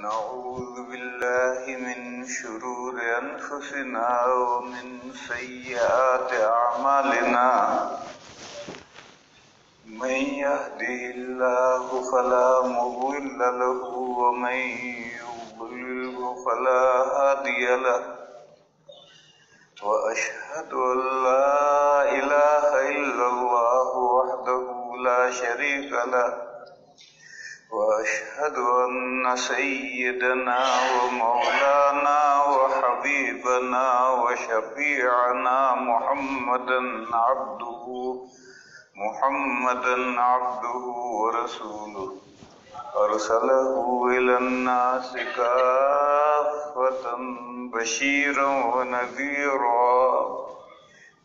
ونعوذ بالله من شرور أنفسنا ومن سيئات أعمالنا من يهده الله فلا مضل له ومن يضلله فلا هادي له وأشهد أن لا إله إلا الله وحده لا شريك له وأشهد أن سيدنا ومولانا وحبيبنا وشفيعنا محمدا عبده ورسوله أرسله إلى الناس كافة بشيرا ونذيرا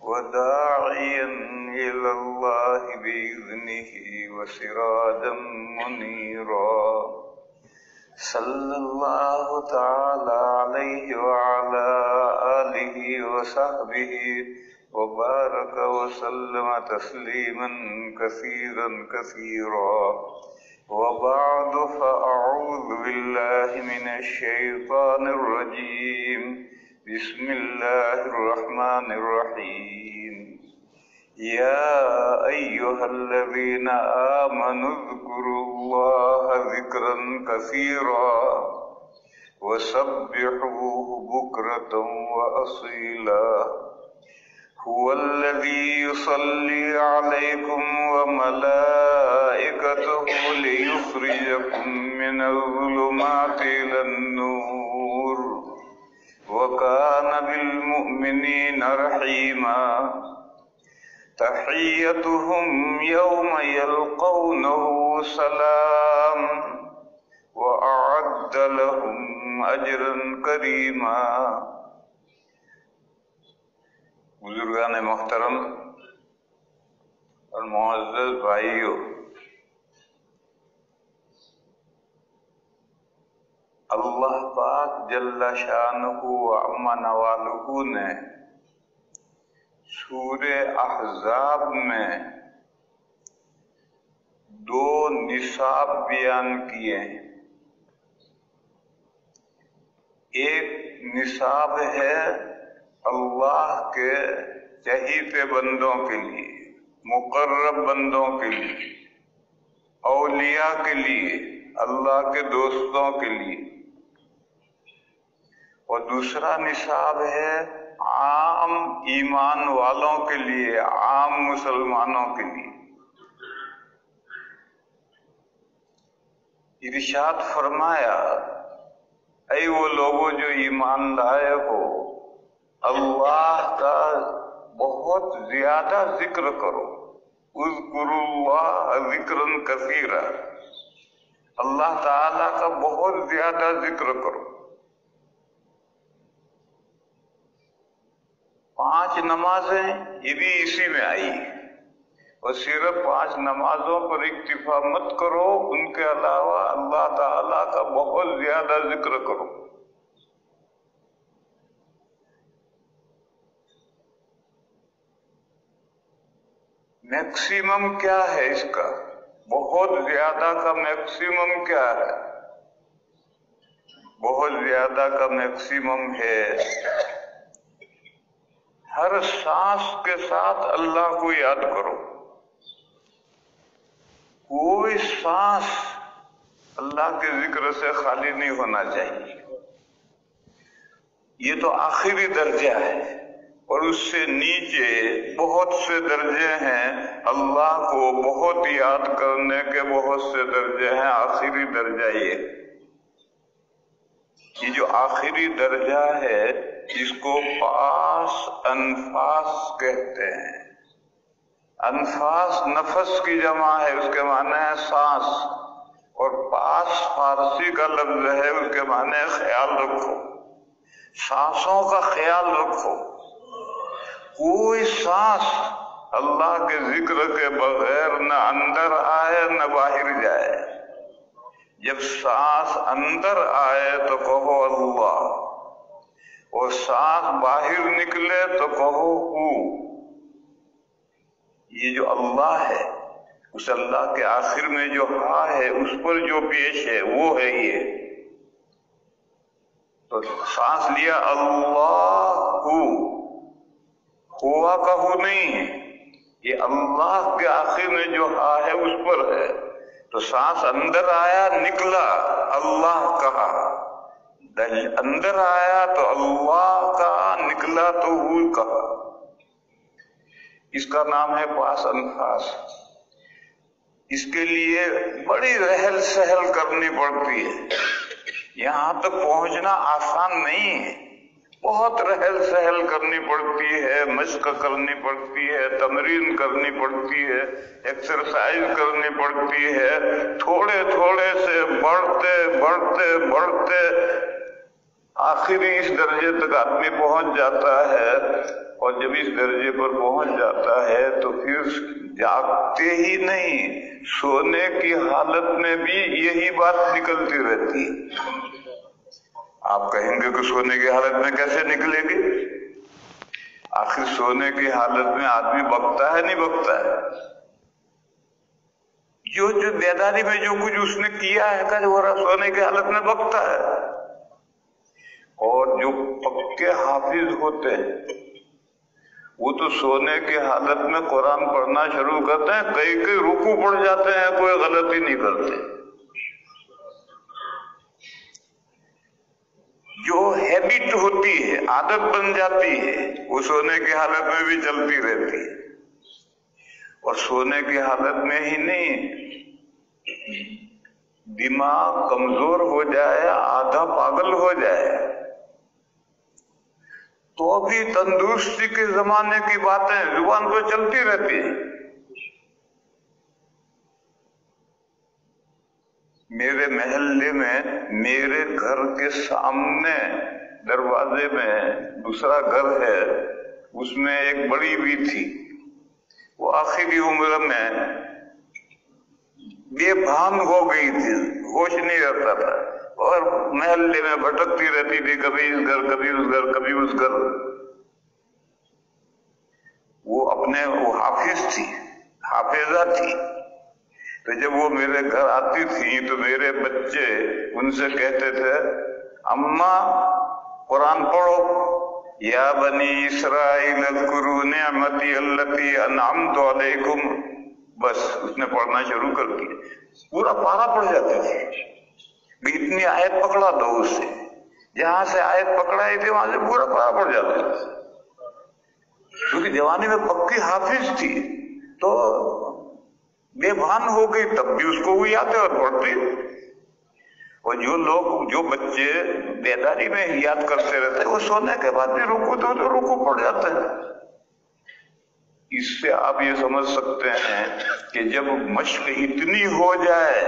وداعيا إلى الله بإذنه وسراجا منيرا صلى الله تعالى عليه وعلى آله وصحبه وبارك وسلم تسليما كثيرا وبعد فأعوذ بالله من الشيطان الرجيم بسم الله الرحمن الرحيم يا أيها الذين آمنوا اذكروا الله ذكرا كثيرا وسبحوه بكرة وأصيلا هو الذي يصلي عليكم وملائكته ليخرجكم من الظلمات إلى النور وكان بالمؤمنين رحيما تحيتهم يوم يلقونه سلام وأعد لهم أجرا كريما. بزرگان محترم اور معزز بھائیوں، اللہ پاک جل شانہ و عم نوالہ نے سورہ احزاب میں دو نصاب بیان کیے ہیں. ایک نصاب ہے اللہ کے چہیتے بندوں کے لیے، مقرب بندوں کے لیے، اولیاء کے لیے، اللہ کے دوستوں کے لیے، اور دوسرا نصاب ہے عام ایمان والوں کے لیے، عام مسلمانوں کے لیے. ارشاد فرمایا، اے وہ لوگوں جو ایمان لائے ہو، اللہ کا بہت زیادہ ذکر کرو. اذکروا اللہ ذکرا کثیرا، اللہ تعالی کا بہت زیادہ ذکر کرو. 5 نمازیں یہ بھی اسی میں آئی، اور صرف 5 نمازوں پر اکتفا مت کرو، ان کے علاوہ اللہ تعالی کا بہت زیادہ ذکر کرو. میکسیمم کیا ہے اس کا؟ بہت زیادہ کا میکسیمم کیا ہے؟ بہت زیادہ کا میکسیمم ہے ہر سانس کے ساتھ اللہ کو یاد کرو. کوئی سانس اللہ کے ذکر سے خالی نہیں ہونا چاہیے. یہ تو آخری درجہ ہے، اور اس سے نیچے بہت سے درجے ہیں. اللہ کو بہت یاد کرنے کے بہت سے درجے ہیں. آخری درجہ یہ جو آخری درجہ ہے اس کو پاس انفاس کہتے ہیں. انفاس نفس کی جمع ہے، اس کے معنی ہے سانس، اور پاس فارسی کا لفظ ہے، اس کے معنی ہے خیال رکھو، سانسوں کا خیال رکھو. کوئی سانس اللہ کے ذکر کے بغیر نہ اندر آئے نہ باہر جائے. جب سانس اندر آئے تو کہو اللہ، اور سانس باہر نکلے تو کہو ہو. یہ جو اللہ ہے، اس اللہ کے آخر میں جو ہا ہے اس پر جو پیش ہے وہ ہے یہ. تو سانس لیا اللہ ہوا کا ہو نہیں ہے، یہ اللہ کے آخر میں جو ہا ہے اس پر ہے. تو سانس اندر آیا نکلا اللہ کہا، اندر آیا تو اللہ کہا، نکلا تو ہو کہا. اس کا نام ہے پاس انفاس. اس کے لیے بڑی رہل سہل کرنی پڑتی ہے. یہاں تک پہنچنا آسان نہیں ہے، بہت رہل سہل کرنی پڑتی ہے، مشق کرنی پڑتی ہے، تمرین کرنی پڑتی ہے، ایکسرسائز کرنی پڑتی ہے. تھوڑے تھوڑے سے بڑھتے بڑھتے بڑھتے آخری اس درجے تک آدمی پہنچ جاتا ہے. اور جب اس درجے پر پہنچ جاتا ہے تو پھر جاگتے ہی نہیں، سونے کی حالت میں بھی یہی بات نکلتی رہتی ہے. آپ کہیں گے کہ سونے کی حالت میں کیسے نکلے گی؟ آخر سونے کی حالت میں آدمی بکتا ہے نہیں بکتا ہے؟ جو بیداری میں جو کچھ اس نے کیا ہے کہ وہ سونے کی حالت میں بکتا ہے. اور جو پکے حافظ ہوتے ہیں وہ تو سونے کی حالت میں قرآن پڑھنا شروع کرتے ہیں، کئی رکوع پڑھ جاتے ہیں، کوئی غلطی نہیں کرتے. جو ہیبٹ ہوتی ہے، عادت بن جاتی ہے، وہ سونے کی حالت میں بھی چلتی رہتی ہے. اور سونے کی حالت میں ہی نہیں، دماغ کمزور ہو جائے، آدھا پاگل ہو جائے تو بھی تندرستی کے زمانے کی باتیں زبان پہ چلتی رہتی ہے. میرے محلے میں، میرے گھر کے سامنے دروازے میں دوسرا گھر ہے، اس میں ایک بڑی بھی تھی. وہ آخری عمر میں بے بھان ہو گئی تھی، ہوش نہیں رہتا تھا اور محلے میں بھٹکتی رہتی تھی، کبھی اس گھر کبھی اس گھر کبھی اس گھر. وہ حافظ تھی، حافظہ تھی. تو جب وہ میرے گھر آتی تھی تو میرے بچے ان سے کہتے تھے اماں قرآن پڑھو. یا بنی اسرائیل اذکروا نعمتی التی انعمت علیکم. بس اس نے پڑھنا شروع کر دیا، پورا پارا پڑھ جاتے تھے. اتنی آیت پکڑا دو اس سے، جہاں سے آیت پکڑائی تھی وہاں سے پورا پارا پڑھ جاتے تھے. کیونکہ جوانی میں پکی حافظ تھی تو بے بھان ہو گئی، تب بھی اس کو وہ یاد ہے اور پڑھتی. اور جو بچے بیداری میں یاد کرتے رہتے وہ سونے کے بعد بھی رکوع پڑ جاتے ہیں. اس سے آپ یہ سمجھ سکتے ہیں کہ جب مشق اتنی ہو جائے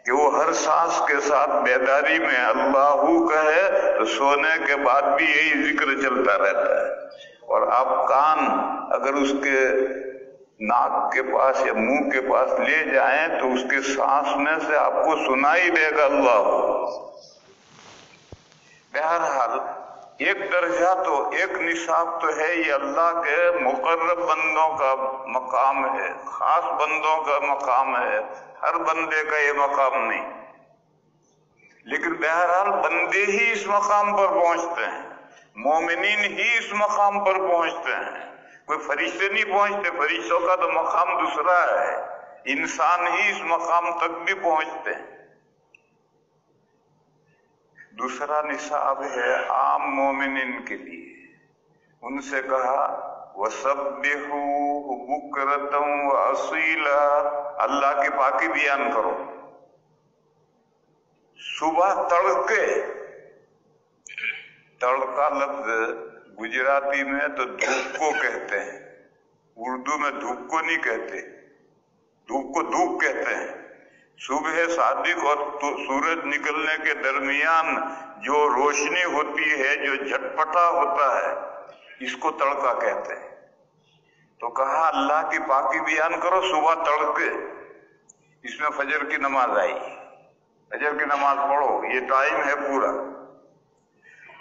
کہ وہ ہر سانس کے ساتھ بیداری میں اللہ کہے تو سونے کے بعد بھی یہی ذکر چلتا رہتا ہے. اور آپ کان اگر اس کے ناک کے پاس یا منہ کے پاس لے جائیں تو اس کے سانس میں سے آپ کو سنائی دے گا اللہ. بہرحال ایک درجہ تو، ایک نصاب تو ہے، یہ اللہ کے مقرب بندوں کا مقام ہے، خاص بندوں کا مقام ہے، ہر بندے کا یہ مقام نہیں. لیکن بہرحال بندے ہی اس مقام پر پہنچتے ہیں، مومنین ہی اس مقام پر پہنچتے ہیں، کوئی فرشتے نہیں پہنچتے. فرشتوں کا تو مقام دوسرا ہے، انسان ہی اس مقام تک بھی پہنچتے ہیں. دوسرا نصاب ہے عام مومنین کے لیے. ان سے کہا وَسَبِّحُوهُ بُكْرَةً وَأَصِيلًا، اللہ کی پاکی بیان کرو. صبح تڑکے، تڑکا لفظ گجراتی میں تو دھوپ کو کہتے ہیں، اردو میں دھوپ کو نہیں کہتے، دھوپ کو دھوپ کہتے ہیں. صبح صادق اور سورج نکلنے کے درمیان جو روشنی ہوتی ہے، جو جھٹپٹا ہوتا ہے، اس کو تڑکا کہتے ہیں. تو کہا اللہ کی پاکی بیان کرو صبح تڑکے. اس میں فجر کی نماز آئی، فجر کی نماز پڑھو، یہ ٹائم ہے پورا.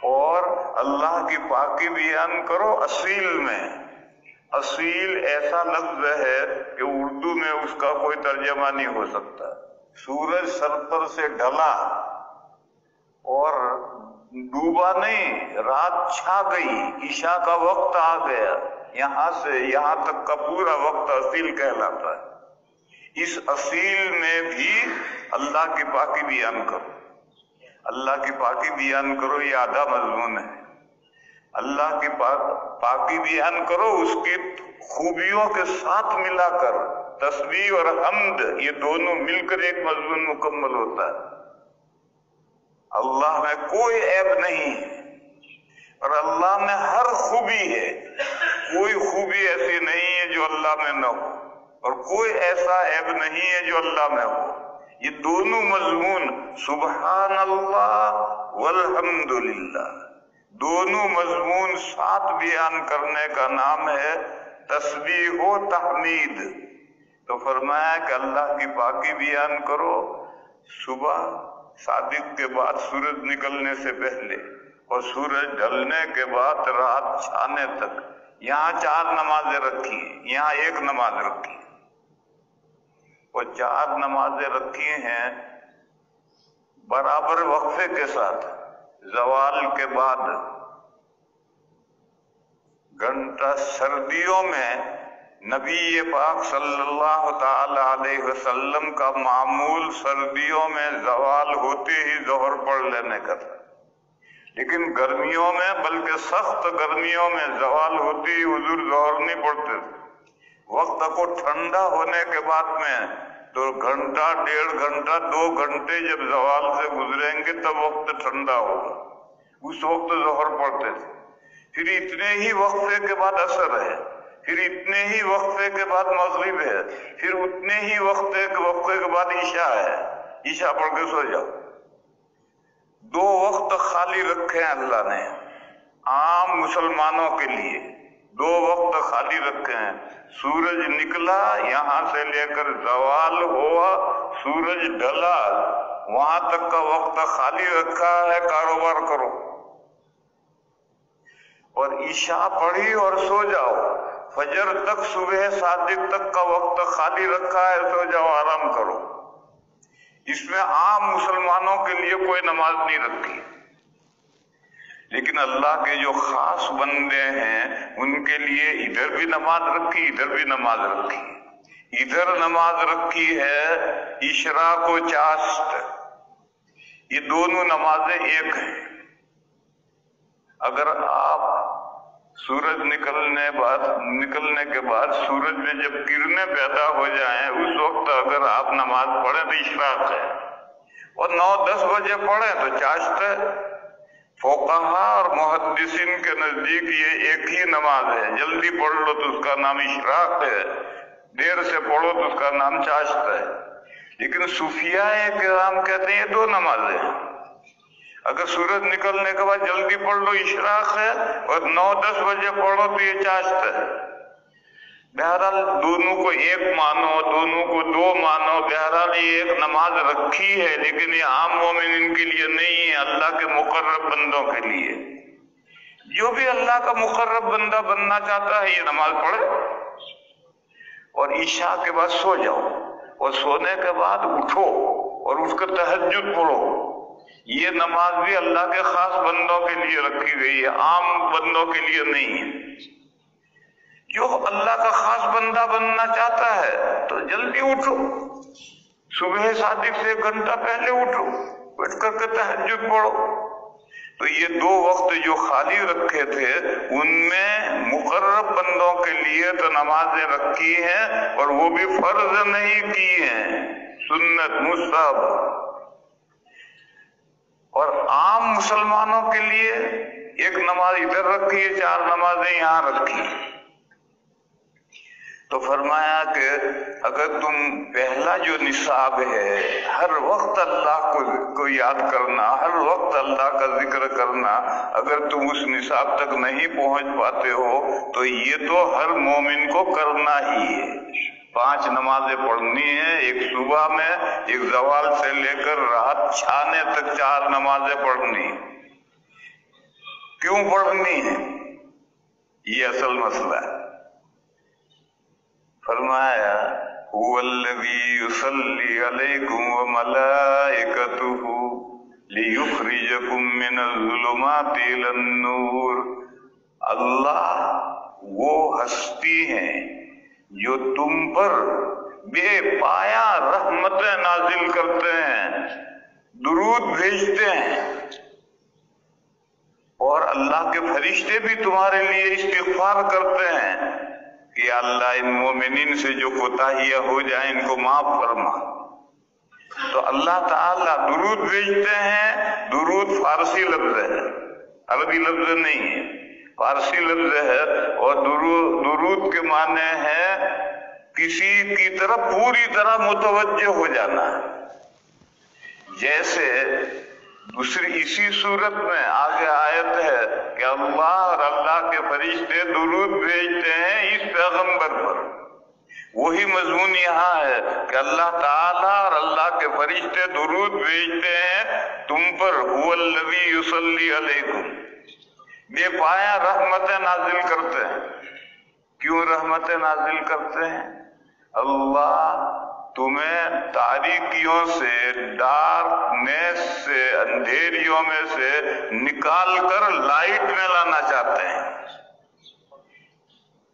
اور اللہ کی پاکی بیان کرو اصیل میں. اصیل ایسا لفظ ہے کہ اردو میں اس کا کوئی ترجمہ نہیں ہو سکتا. سورج سر پر سے ڈھلا اور ڈوبا نہیں، رات چھا گئی، عشاء کا وقت آ گیا، یہاں سے یہاں تک کا پورا وقت اصیل کہلاتا ہے۔ اس اصیل میں بھی اللہ کی پاکی بیان کرو، اللہ کی پاکی بیان کرو، یہ آدھا مضمون ہے۔ اللہ کی پاکی بیان کرو، اس کی خوبیوں کے ساتھ ملا کر تسبیح اور حمد، یہ دونوں مل کر ایک مضمون مکمل ہوتا ہے۔ اللہ میں کوئی عیب نہیں اور اللہ میں ہر خوبی ہے، کوئی خوبی ایسی نہیں ہے جو اللہ میں نہ ہو، اور کوئی ایسا عیب نہیں ہے جو اللہ میں ہو۔ یہ دونوں مضمون سبحان اللہ والحمد للہ، دونوں مضمون ساتھ بیان کرنے کا نام ہے تسبیح و تحمید۔ تو فرمایا کہ اللہ کی پاکی بیان کرو صبح صادق کے بعد سورج نکلنے سے پہلے، اور سورج ڈھلنے کے بعد رات چھانے تک۔ یہاں 4 نمازیں رکھی ہیں، یہاں 1 نماز رکھی ہے، اور 4 نمازیں رکھی ہیں برابر وقفے کے ساتھ۔ زوال کے بعد گھنٹہ، سردیوں میں نبی پاک صلی اللہ تعالی علیہ وسلم کا معمول سردیوں میں زوال ہوتے ہی ظہر پڑھ لینے کا تھا، لیکن گرمیوں میں، بلکہ سخت گرمیوں میں زوال ہوتے ہی حضور ظہر نہیں پڑھتے تھے۔ وقت کو ٹھنڈا ہونے کے بعد میں تو گھنٹہ، 1.5 گھنٹہ، 2 گھنٹے جب زوال سے گزریں گے تب وقت ٹھنڈا ہوگا، اس وقت ظہر پڑھتے تھے۔ پھر اتنے ہی وقفے کے بعد عصر ہے، پھر اتنے ہی وقفے کے بعد مغرب ہے، پھر اتنے ہی وقفے کے بعد عشاء ہے۔ عشاء پڑھ کے سو جاؤ۔ 2 وقت خالی رکھے ہیں اللہ نے عام مسلمانوں کے لیے، 2 وقت خالی رکھے ہیں۔ سورج نکلا، یہاں سے لے کر زوال ہوا، سورج ڈھلا، وہاں تک کا وقت خالی رکھا ہے، کاروبار کرو۔ اور عشاء پڑھی اور سو جاؤ۔ فجر تک، صبح صادق تک کا وقت خالی رکھا ہے، سو جاؤ، آرام کرو۔ اس میں عام مسلمانوں کے لیے کوئی نماز نہیں رکھی، لیکن اللہ کے جو خاص بندے ہیں ان کے لیے ادھر بھی نماز رکھی، ادھر بھی نماز رکھی۔ ادھر نماز رکھی ہے اشراق و چاشت، یہ دونوں نمازیں ایک ہیں۔ اگر آپ سورج نکلنے کے بعد سورج میں جب کرنیں پیدا ہو جائیں، اس وقت اگر آپ نماز پڑھیں تو اشراق ہے، اور 9-10 بجے پڑھیں تو چاشت ہے۔ فقہا اور محدثین کے نزدیک یہ ایک ہی نماز ہے، جلدی پڑھ لو تو اس کا نام اشراق ہے، دیر سے پڑھو تو اس کا نام چاشت ہے۔ لیکن صوفیاء کرام کہتے ہیں یہ 2 نمازیں ہیں، اگر سورج نکلنے کے بعد جلدی پڑھ لو اشراق ہے، اور 9-10 بجے پڑھو تو یہ چاشت ہے۔ بہرحال دونوں کو ایک مانو، دونوں کو 2 مانو، بہرحال یہ ایک نماز رکھی ہے، لیکن یہ عام مومنین کے لیے نہیں ہے، اللہ کے مقرب بندوں کے لیے۔ جو بھی اللہ کا مقرب بندہ بننا چاہتا ہے یہ نماز پڑھے، اور عشاء کے بعد سو جاؤ، اور سونے کے بعد اٹھو اور اٹھ کر تہجد پڑھو۔ یہ نماز بھی اللہ کے خاص بندوں کے لیے رکھی گئی ہے، عام بندوں کے لیے نہیں ہے۔ جو اللہ کا خاص بندہ بننا چاہتا ہے تو جلدی اٹھو، صبح صادق سے 1 گھنٹہ پہلے اٹھو، بیٹھ کر کے تہجد پڑھو۔ تو یہ 2 وقت جو خالی رکھے تھے ان میں مقرب بندوں کے لیے تو نمازیں رکھی ہیں، اور وہ بھی فرض نہیں کی ہیں، سنت، مستحب۔ اور عام مسلمانوں کے لیے 1 نماز ادھر رکھی ہے، 4 نمازیں یہاں رکھی ہیں۔ تو فرمایا کہ اگر تم پہلا جو نصاب ہے، ہر وقت اللہ کو یاد کرنا، ہر وقت اللہ کا ذکر کرنا، اگر تم اس نصاب تک نہیں پہنچ پاتے ہو تو یہ تو ہر مومن کو کرنا ہی ہے۔ 5 نمازیں پڑھنی ہیں، ایک صبح میں، ایک زوال سے لے کر رات چھانے تک 4 نمازیں پڑھنی۔ کیوں پڑھنی ہے؟ یہ اصل مسئلہ ہے۔ فرمایا هو الذی یصلی علیکم وملائکتہ लियुखरिजकुम मिनज़्ज़ुलुमाति इलन-नूर। अल्लाह वो हस्ती है जो तुम पर बेपाया रहमतें नाजिल करते हैं, दुरूद भेजते हैं, और अल्लाह के फरिश्ते भी तुम्हारे लिए इस्तिग़फ़ार करते हैं कि अल्लाह इन मोमिनीन से जो कोताहियां हो जाए इनको माफ फरमा। तो अल्लाह ताला दुरूद भेजते हैं। दुरूद फारसी लफ्ज है, अरबी लफ्ज नहीं है, फारसी लफ्ज है। और दुरूद के माने है किसी की तरफ पूरी तरह मुतवज्जो हो जाना। जैसे दूसरी इसी सूरत में आगे आयत है कि अल्लाह और अल्लाह के फरिश्ते दुरूद भेजते हैं इस पैगंबर पर। वही मजमून यहाँ है कि अल्लाह ताला और अल्लाह के फरिश्ते दुरूद भेजते हैं तुम पर। हुवल्लज़ी युसल्ली अलैकुम, बेपाया रहमतें नाजिल करते हैं। क्यों रहमतें नाजिल करते हैं? अल्लाह तुम्हें तारीकियों से, डार्कनेस से, अंधेरियों में से निकाल कर लाइट में लाना चाहते हैं।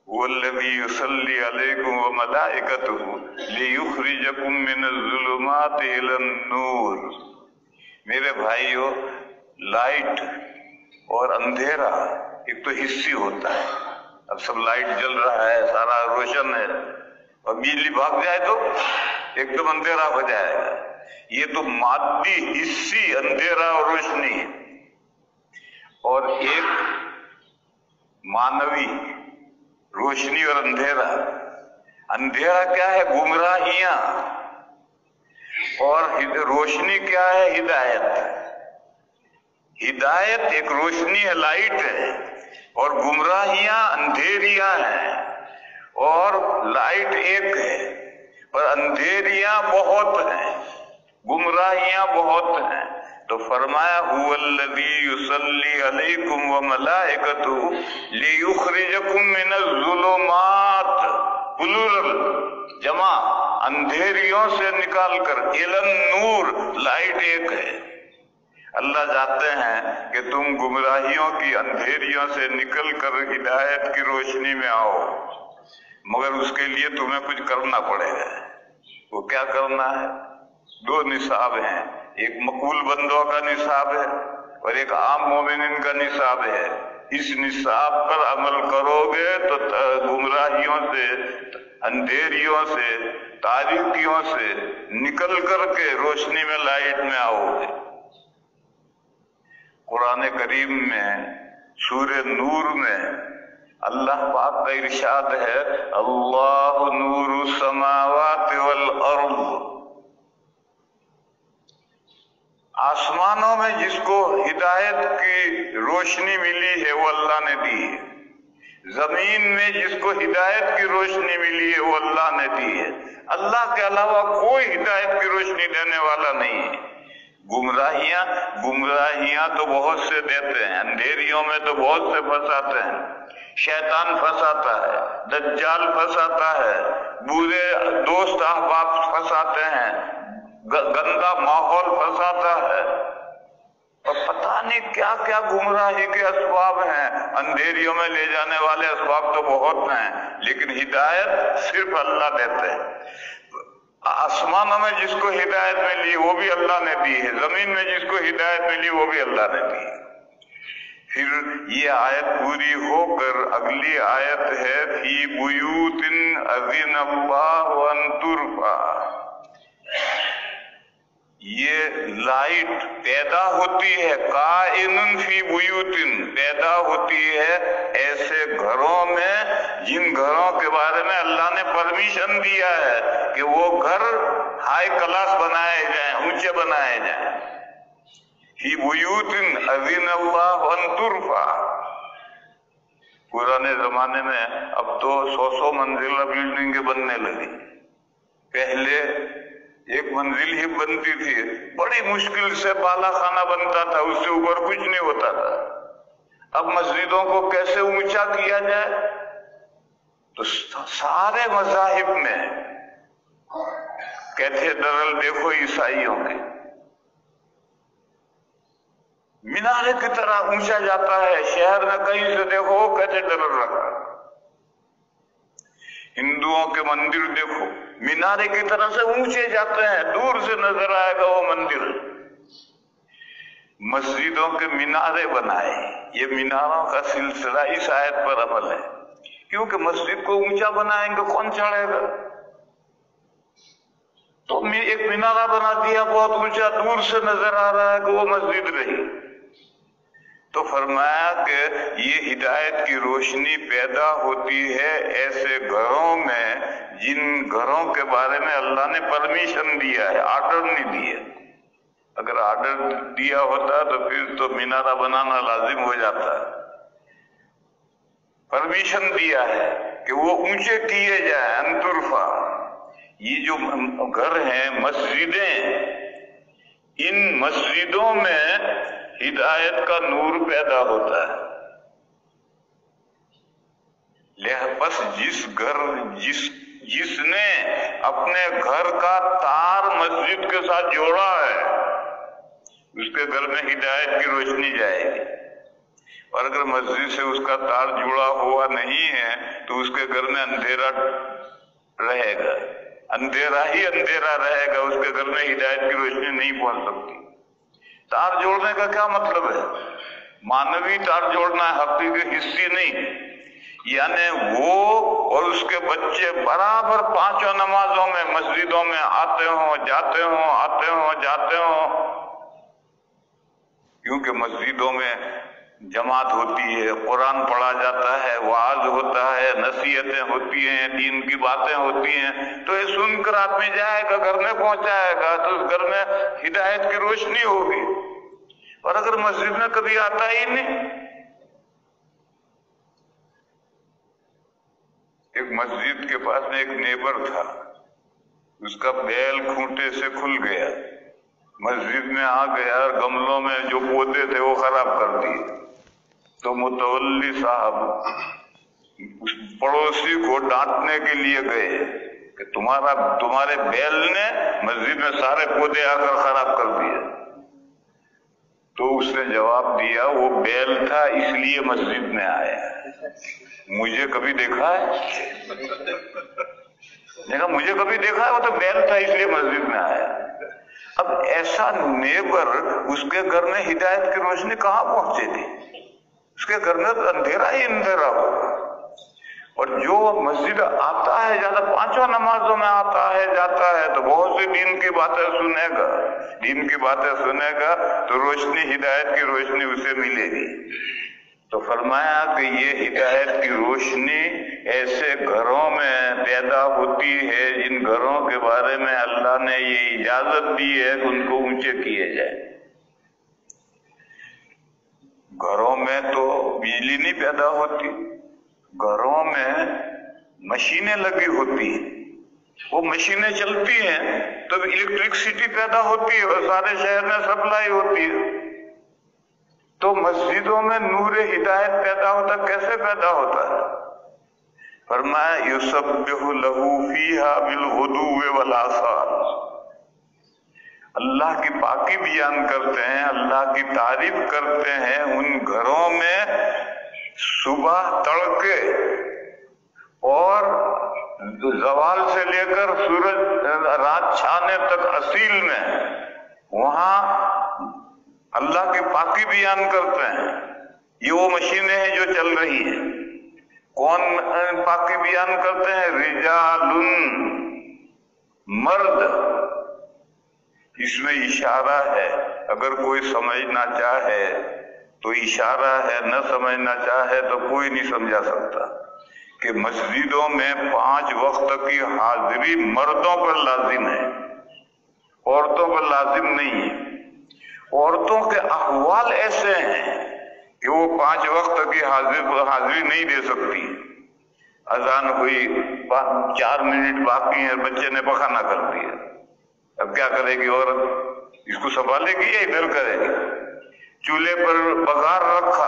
वल्लज़ी युसल्ली अलैकुम व मलाइकतुहु लियुखरिजकुम मिनज़्ज़ुलुमाति इलन-नूर। मेरे भाइयों, लाइट और अंधेरा एक तो हिस्सी होता है। अब सब लाइट जल रहा है, सारा रोशन है, और बिजली भाग जाए तो एकदम अंधेरा हो जाएगा। ये तो मादी हिस्सी अंधेरा और रोशनी है। और एक मानवी रोशनी और अंधेरा। अंधेरा क्या है? गुमराहियां। और रोशनी क्या है? हिदायत। हिदायत एक रोशनी है, लाइट है, और गुमराहियां अंधेरियां हैं। और लाइट एक है पर अंधेरियां बहुत हैं, गुमराहियां बहुत हैं। तो फरमाया हुवल्लज़ी युसल्ली अलैकुम व मलाइकतुहु लियुखरिजकुम मिनज़्ज़ुलुमात, प्लूरल जमा, अंधेरियों से निकालकर, इलन नूर, लाइट एक है। अल्लाह चाहते हैं कि तुम गुमराहियों की अंधेरियों से निकलकर हिदायत की रोशनी में आओ, मगर उसके लिए तुम्हें कुछ करना पड़ेगा। वो क्या करना है? दो निसाब हैं, एक मकबूल बंदों का निसाब है और एक आम मोमिनीन का निसाब है। इस निसाब पर अमल करोगे तो गुमराहियों से, अंधेरियों से, तारीकियों से निकल करके रोशनी में, लाइट में आओगे। कुरान करीम में सूरह नूर में अल्लाह पाक का इरशाद है, अल्लाहु नूरु समावाति वल अर्द। आसमानों में जिसको हिदायत की रोशनी मिली है वो अल्लाह ने दी है। जमीन में जिसको हिदायत की रोशनी मिली है वो अल्लाह ने दी है। अल्लाह के अलावा कोई हिदायत की रोशनी देने वाला नहीं है। गुमराहियां तो बहुत से देते हैं, अंधेरियों में तो बहुत से फंसाते हैं। शैतान फंसाता है, दज्जाल फंसाता है, बुरे दोस्त अहबाब फंसाते हैं, गंदा माहौल फंसाता है, और पता नहीं क्या क्या गुमराही के असबाब हैं। अंधेरियों में ले जाने वाले असबाब तो बहुत हैं, लेकिन हिदायत सिर्फ अल्लाह देते हैं। आसमानों में जिसको हिदायत मिली वो भी अल्लाह ने दी है, जमीन में जिसको हिदायत मिली वो भी अल्लाह ने दी है। फिर ये आयत पूरी होकर अगली आयत है, फी बुयूतिन अज़िनल्लाहु अन तुरफा। ये लाइट पैदा होती है, काइनुन फी बुयूतिन, पैदा होती है ऐसे घरों में जिन घरों के बारे में अल्लाह ने परमिशन दिया है कि वो घर हाई क्लास बनाए जाएं, ऊंचे बनाए जाएं। फी बुयूतिन अज़िनल्लाहु अन तुरफा। पुराने जमाने में अब तो 100 मंजिला बिल्डिंगें बनने लगी। पहले एक मंजिल ही बनती थी, बड़ी मुश्किल से बाला खाना बनता था, उससे ऊपर कुछ नहीं होता था। अब मस्जिदों को कैसे ऊंचा किया जाए, तो सारे मज़ाहिब में कैथेड्रल देखो ईसाइयों के, मीनारे की तरह ऊंचा जाता है। शहर में कहीं से देखो कैथेड्रल रखा, हिंदुओं के मंदिर देखो मीनारे की तरह से ऊंचे जाते हैं, दूर से नजर आएगा वो मंदिर। मस्जिदों के मीनारे बनाए, ये मीनारों का सिलसिला इस आयत पर अमल है, क्योंकि मस्जिद को ऊंचा बनाएंगे कौन चढ़ेगा, तो एक मीनारा बना दिया बहुत ऊंचा, दूर से नजर आ रहा है कि वो मस्जिद रही। तो फरमाया कि ये हिदायत की रोशनी पैदा होती है ऐसे घरों में जिन घरों के बारे में अल्लाह ने परमिशन दिया है, आर्डर नहीं दिया। अगर आर्डर दिया होता तो फिर तो मीनारा बनाना लाजिम हो जाता। परमिशन दिया है कि वो ऊंचे किए जाए, अंतुरफा। ये जो घर हैं मस्जिदें, इन मस्जिदों में हिदायत का नूर पैदा होता है। बस जिसने अपने घर का तार मस्जिद के साथ जोड़ा है उसके घर में हिदायत की रोशनी जाएगी, और अगर मस्जिद से उसका तार जुड़ा हुआ नहीं है तो उसके घर में अंधेरा रहेगा, अंधेरा ही अंधेरा रहेगा, उसके घर में हिदायत की रोशनी नहीं पहुंच सकती। तार जोड़ने का क्या मतलब है? मानवी तार जोड़ना है, हकीकी हिस्सी नहीं। यानी वो और उसके बच्चे बराबर पांचों नमाजों में मस्जिदों में आते हों, जाते हों, आते हों, जाते हों, क्योंकि मस्जिदों में जमात होती है, कुरान पढ़ा जाता है, वाज होता है, नसीहतें होती हैं, दीन की बातें होती हैं। तो ये सुनकर आदमी जाएगा, घर में पहुंचाएगा तो उस घर में हिदायत की रोशनी होगी। और अगर मस्जिद में कभी आता ही नहीं, एक मस्जिद के पास में एक नेबर था, उसका बैल खूंटे से खुल गया, मस्जिद में आ गया और गमलों में जो पौधे थे वो खराब कर दिए। तो मुतवल्ली साहब उस पड़ोसी को डांटने के लिए गए कि तुम्हारे बैल ने मस्जिद में सारे पौधे आकर खराब कर दिए। तो उसने जवाब दिया वो बैल था इसलिए मस्जिद में आया, मुझे कभी देखा है? देखा, मुझे कभी देखा है? वो तो बैल था इसलिए मस्जिद में आया। अब ऐसा नेबर, उसके घर में हिदायत की रोशनी कहां पहुंचेगी? उसके घर में तो अंधेरा ही अंधेरा होगा। और जो मस्जिद आता है, ज्यादा पांचों नमाजों में आता है, जाता है, तो बहुत सी दीन की बातें सुनेगा, दीन की बातें सुनेगा तो रोशनी, हिदायत की रोशनी उसे मिलेगी। तो फरमाया कि ये हिदायत की रोशनी ऐसे घरों में पैदा होती है जिन घरों के बारे में अल्लाह ने ये इजाजत दी है कि उनको ऊंचे किए जाए। घरों में तो बिजली नहीं पैदा होती, घरों में मशीनें लगी होती हैं, वो मशीनें चलती हैं तो इलेक्ट्रिसिटी पैदा होती है और सारे शहर में सप्लाई होती है। तो मस्जिदों में नूर हिदायत पैदा होता, कैसे पैदा होता है? फरमाया युसब्बिहु लहू फीहा बिलगुदुव्वि वल आसाल। अल्लाह की पाकी बयान करते हैं, अल्लाह की तारीफ करते हैं उन घरों में सुबह तड़के और ज़वाल से लेकर सूरज रात छाने तक असील में, वहां अल्लाह की पाकी बयान करते हैं। ये वो मशीनें हैं जो चल रही है। कौन पाकी बयान करते हैं? रिजालुन, मर्द। इसमें इशारा है, अगर कोई समझना चाहे तो इशारा है, न समझना चाहे तो कोई नहीं समझा सकता कि मस्जिदों में 5 वक्त की हाजिरी मर्दों पर लाजिम है, औरतों पर लाजिम नहीं है। औरतों के अहवाल ऐसे हैं कि वो 5 वक्त की हाजिरी नहीं दे सकती। अजान हुई, 4 मिनट बाकी है, बच्चे ने पखाना कर दिया, अब क्या करेगी औरत? इसको संभालेगी या इधर करेगी? चूल्हे पर बघार रखा,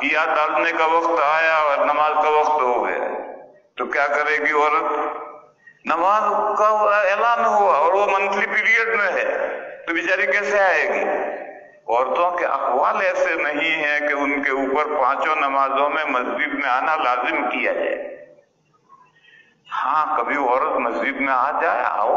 या डालने का वक्त आया और नमाज का वक्त हो गया, तो क्या करेगी औरत? नमाज का ऐलान हुआ और वो मंथली पीरियड में है, तो बेचारी कैसे आएगी? औरतों के अहवाल ऐसे नहीं हैं कि उनके ऊपर 5 नमाजों में मस्जिद में आना लाजिम किया जाए। हाँ, कभी औरत मस्जिद में आ जाए, आओ,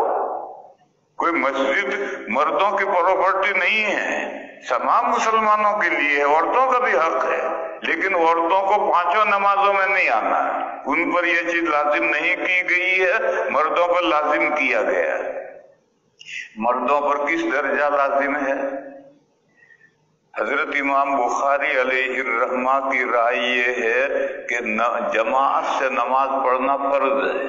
कोई मस्जिद मर्दों की प्रॉपर्टी नहीं है, तमाम मुसलमानों के लिए है, औरतों का भी हक है, लेकिन औरतों को 5 नमाजों में नहीं आना है। उन पर यह चीज लाजिम नहीं की गई है, मर्दों पर लाजिम किया गया है। मर्दों पर किस दर्जा लाजिम है? हजरत इमाम बुखारी अलैहिर्रहमा की राय ये है कि जमात से नमाज पढ़ना फर्ज है।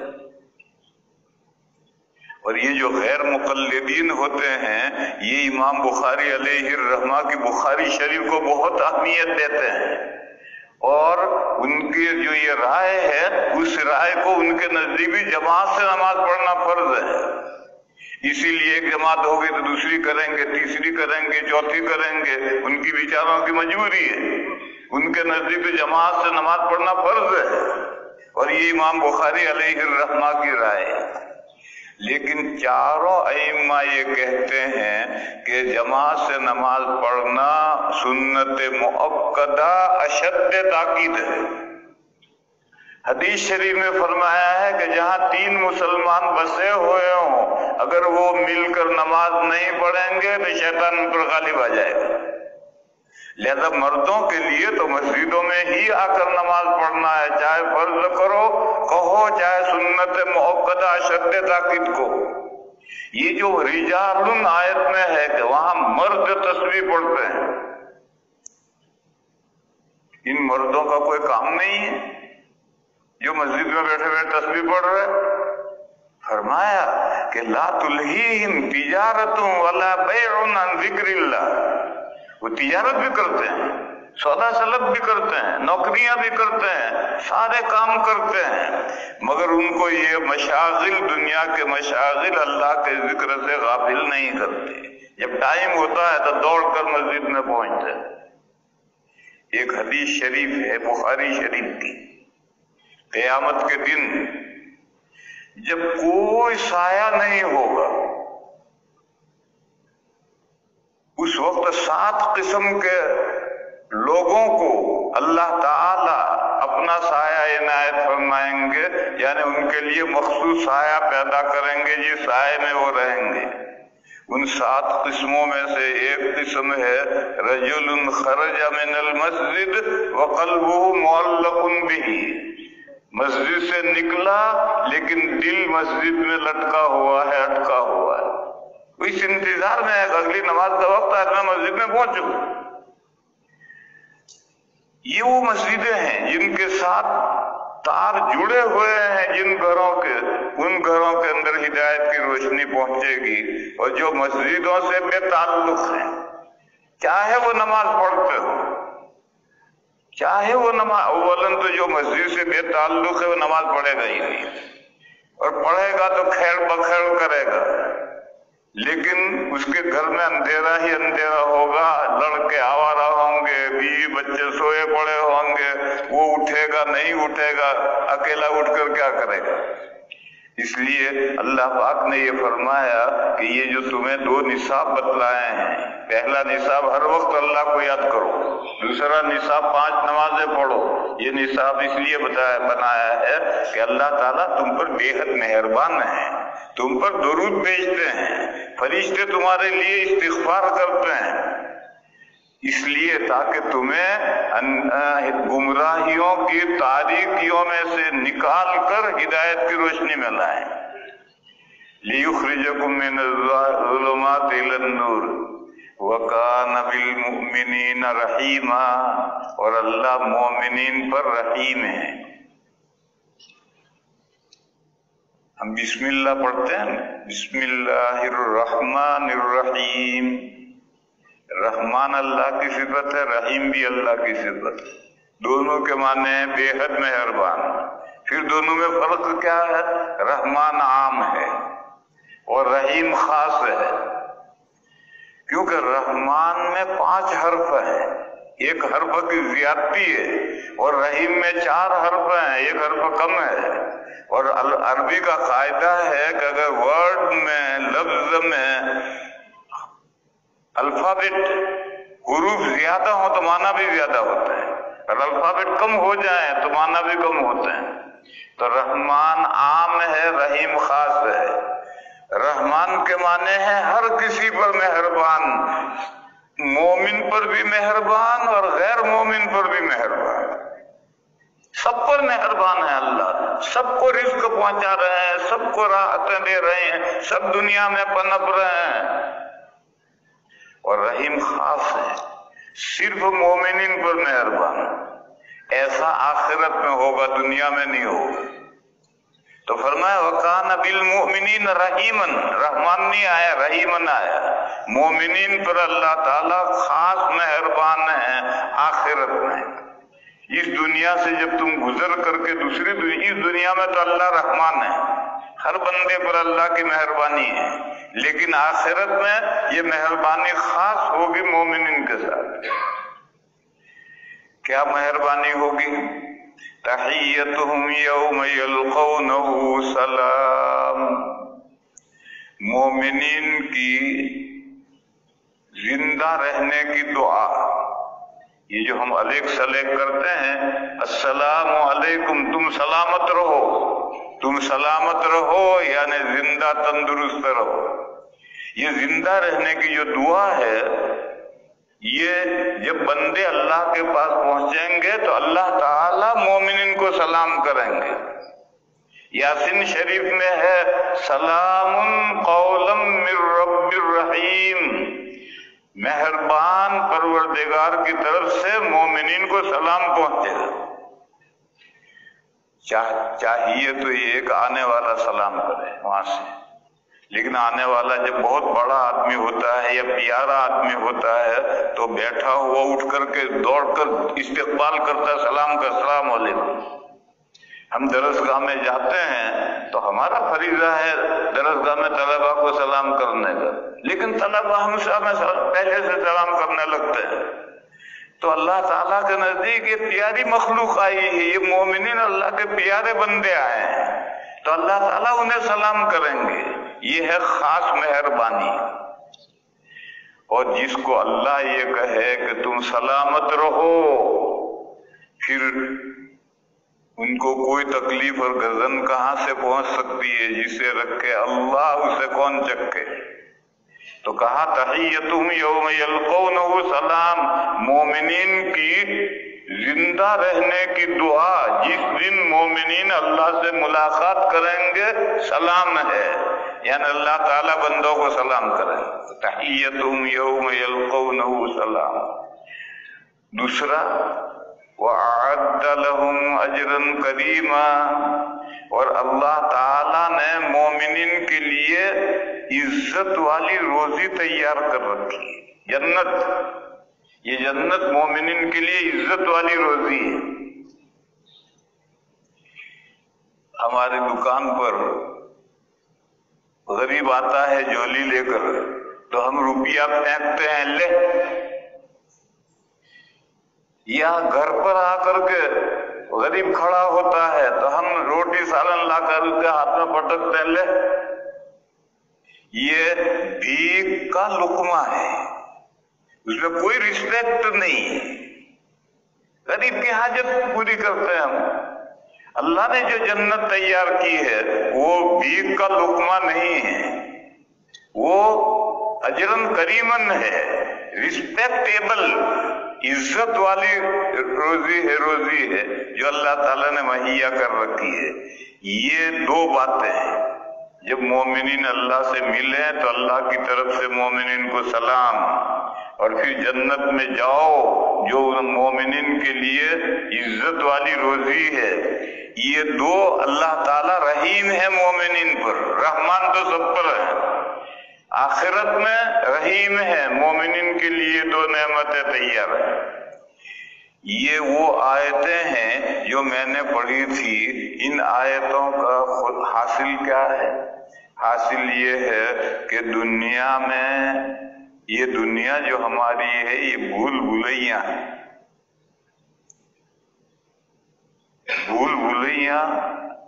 और ये जो गैर मुक़ल्लिदीन होते हैं, ये इमाम बुखारी अलैहिर्रहमा की बुखारी शरीफ को बहुत अहमियत देते हैं, और उनकी जो ये राय है, उस राय को उनके नजदीक भी जमात से नमाज पढ़ना फर्ज है। इसीलिए एक जमात होगी तो दूसरी करेंगे, तीसरी करेंगे, चौथी करेंगे, उनकी विचारों की मजबूरी है। उनके नजदीक तो जमात से नमाज पढ़ना फर्ज है, और ये इमाम बुखारी अलैहिर्रहमा की राय है। लेकिन चारों अइम्मा ये कहते हैं कि जमात से नमाज पढ़ना सुन्नत मुअक्कदा अशद्द ताकीद है। हदीस शरीफ में फरमाया है कि जहां 3 मुसलमान बसे हुए हों, अगर वो मिलकर नमाज नहीं पढ़ेंगे तो शैतान उन पर गालिब आ जाएगा। लिहाजा मर्दों के लिए तो मस्जिदों में ही आकर नमाज पढ़ना है, चाहे फर्ज कहो चाहे सुन्नत मुअक्कदा अशद्द ताकीद को। ये जो रिजालुन आयत में है कि वहां मर्द तस्बीह पढ़ते हैं, इन मर्दों का कोई काम नहीं है जो मस्जिद में बैठे बैठे तस्बीह पढ़ रहे। फरमाया कि ला तुल्हीहिम तिजारतुन वला बैउन अन जिक्रिल्लाह, वो तिजारत भी करते हैं, सौदा सलब भी करते हैं, नौकरियां भी करते हैं, सारे काम करते हैं, मगर उनको ये मशागिल, दुनिया के मशागिल अल्लाह के जिक्र से गाफिल नहीं करते। जब टाइम होता है तो दौड़ कर मस्जिद में पहुंचते हैं। एक हदीस शरीफ है बुखारी शरीफ की, क़यामत के दिन जब कोई साया नहीं होगा, उस वक्त 7 किस्म के लोगों को अल्लाह ताला अपना साया इनायत फरमाएंगे, यानी उनके लिए मखसूस साया पैदा करेंगे, जिस साये में वो रहेंगे। उन 7 किस्मों में से एक किस्म है रजुलुन खरजा मिनल मस्जिद व क़ल्बुहु मुअल्लकुन बिही, मस्जिद से निकला लेकिन दिल मस्जिद में लटका हुआ है, अटका हुआ है, वो इस इंतजार में है अगली नमाज का वक्त है, मैं मस्जिद में पहुंचू। ये वो मस्जिदें हैं जिनके साथ तार जुड़े हुए हैं, जिन घरों के, उन घरों के अंदर हिदायत की रोशनी पहुंचेगी, और जो मस्जिदों से बेताल्लुक हैं, चाहे वो नमाज पढ़ते हो, चाहे वो नमाज, अव्वलन तो जो मस्जिद से बेताल्लुक है वो नमाज पढ़ेगा ही नहीं, और पढ़ेगा तो खैर बखैर करेगा, लेकिन उसके घर में अंधेरा ही अंधेरा होगा, लड़के आवारा होंगे, बीवी बच्चे सोए पड़े होंगे, वो उठेगा नहीं उठेगा, अकेला उठकर क्या करेगा। इसलिए अल्लाह पाक ने ये फरमाया कि ये जो तुम्हें 2 निसाब बतलाए हैं, पहला निसाब हर वक्त अल्लाह को याद करो, दूसरा निसाब 5 नमाजें पढ़ो। ये निसाब इसलिए बनाया है कि अल्लाह ताला तुम पर बेहद मेहरबान है, तुम पर दुरूद भेजते हैं, फरिश्ते तुम्हारे लिए इस्तिग़फ़ार करते हैं, इसलिए ताकि तुम्हें गुमराहियों की तारीकियों में से निकाल कर हिदायत की रोशनी में लाए। लियुख़रिजकुम मिनज़्ज़ुलुमाति इलन-नूर व कान बिल मुमिनीन रहीमा, और अल्लाह मोमिनीन पर रहीम है। हम बिस्मिल्लाह पढ़ते हैं, बिस्मिल्लाहिर रहमानिर रहीम। रहमान अल्लाह की सिफत है, रहीम भी अल्लाह की सिफत है, दोनों के माने बेहद मेहरबान। फिर दोनों में फर्क क्या है? रहमान आम है और रहीम खास है, क्योंकि रहमान में 5 हर्फ हैं, एक हर्फ की ज्यादती है, और रहीम में 4 हर्फ हैं, एक हर्फ कम है। और अरबी का कायदा है कि अगर वर्ड में, लफ्ज में, अल्फाबेट حروف زیادہ ہو تو معنی بھی زیادہ ہوتا ہے، اور الفابیٹ کم ہو جائیں تو معنی بھی کم ہوتے ہیں۔ تو رحمان عام ہے، رحیم خاص ہے۔ رحمان کے معنی ہے ہر کسی پر مہربان، مومن پر بھی مہربان اور غیر مومن پر بھی مہربان، سب پر مہربان ہے اللہ، سب کو رزق پہنچا رہے ہیں، سب کو راحتیں دے رہے ہیں، سب دنیا میں پنپ رہے ہیں۔ اور رحیم خاص ہے، صرف مومنین پر مہربان، ایسا آخرت میں ہوگا، دنیا میں نہیں ہوگا۔ تو فرمایا وَكَانَ بِالْمُؤْمِنِينَ رَحِيمًا، رحمان نہیں آیا، رحیمن آیا۔ مومنین پر اللہ تعالیٰ خاص مہربان ہے آخرت میں۔ اس دنیا سے جب تم گزر کر کے دوسری دنیا، اس دنیا میں تو اللہ رحمان ہے، ہر بندے پر اللہ کی مہربانی ہے، لیکن آخرت میں یہ مہربانی خاص ہوگی مومنین کے ساتھ۔ کیا مہربانی ہوگی؟ تحیتہم یوم یلقونہ سلام، مومنین کی زندہ رہنے کی دعا، یہ جو ہم علیک سلیک کرتے ہیں، السلام علیکم، تم سلامت رہو، تم سلامت رہو، یعنی زندہ تندرست رہو۔ یہ زندہ رہنے کی جو دعا ہے، یہ جب بندے اللہ کے پاس پہنچیں گے تو اللہ تعالی مومنین کو سلام کریں گے۔ یاسین شریف میں ہے سلام قولا من رب الرحیم، مہربان پروردگار کی طرف سے مومنین کو سلام پہنچے گا۔ چاہیے تو یہ ایک آنے والا سلام کرے وہاں سے، لیکن آنے والا جب بہت بڑا آدمی ہوتا ہے یا پیارا آدمی ہوتا ہے تو بیٹھا ہوا اٹھ کر کے دوڑ کر استقبال کرتا ہے، سلام کا، السلام علیکم۔ ہم درسگاہ میں جاتے ہیں تو ہمارا فریضہ ہے درسگاہ میں طلبہ کو سلام کرنے کا، لیکن طلبہ ہم سے پہلے سے سلام کرنے لگتے ہیں۔ تو اللہ تعالیٰ کے نزدیک یہ پیاری مخلوق آئی ہے، یہ مومنین اللہ کے پیارے بندے آئے ہیں، تو اللہ تعالیٰ انہیں سلام کریں گے۔ یہ ہے خاص مہربانی۔ اور جس کو اللہ یہ کہے کہ تم سلامت رہو، پھر ان کو کوئی تکلیف اور گردن کہاں سے پہنچ سکتی ہے؟ جسے رکھے اللہ اسے کون چکے؟ تو کہا تحیتہم یوم یلقونہ سلام، مومنین کی زندہ رہنے کی دعا، جس دن مومنین اللہ سے ملاقات کریں گے سلام ہے، یعنی اللہ تعالیٰ بندوں کو سلام کرے۔ تحیتہم یوم یلقونہ سلام۔ دوسرا وَأَعَدَّ لَهُمْ أَجْرًا كَرِيمًا، اور اللہ تعالیٰ نے مومنین کے لیے عزت والی روزی تیار کر رکھی ہے، جنت۔ یہ جنت مومنین کے لیے عزت والی روزی ہے۔ ہماری دکان پر غریب آتا ہے جولی لے کر تو ہم روپیہ پھینکتے ہیں، لے، یا گھر پر آ کر کے غریب کھڑا ہوتا ہے تو ہم روٹی سالن لا کر اس کے ہاتھ میں پٹکتے ہیں، لے۔ یہ بھیک کا لقمہ ہے، اس میں کوئی رسپیکٹ نہیں ہے، غریب کی حاجت پوری کرتے ہیں ہم۔ اللہ نے جو جنت تیار کی ہے وہ بھیک کا لقمہ نہیں ہے، وہ اجرن کریمن ہے، رسپیکٹیبل، عزت والی روزی ہے جو اللہ تعالیٰ نے مہیا کر رکھی ہے۔ یہ دو باتیں ہیں، جب مومنین اللہ سے ملیں تو اللہ کی طرف سے مومنین کو سلام، اور پھر جنت میں جاؤ جو مومنین کے لیے عزت والی روزی ہے۔ یہ دو، اللہ تعالیٰ رحیم ہے مومنین پر، رحمان تو سب پر ہے، آخرت میں رحیم ہے، مومنین کے لیے دو نعمتیں تیار ہیں۔ یہ وہ آیتیں ہیں جو میں نے پڑھی تھی۔ ان آیتوں کا حاصل کیا ہے؟ حاصل یہ ہے کہ دنیا میں، یہ دنیا جو ہماری ہے یہ بھول بھلیاں ہیں، بھول بھلیاں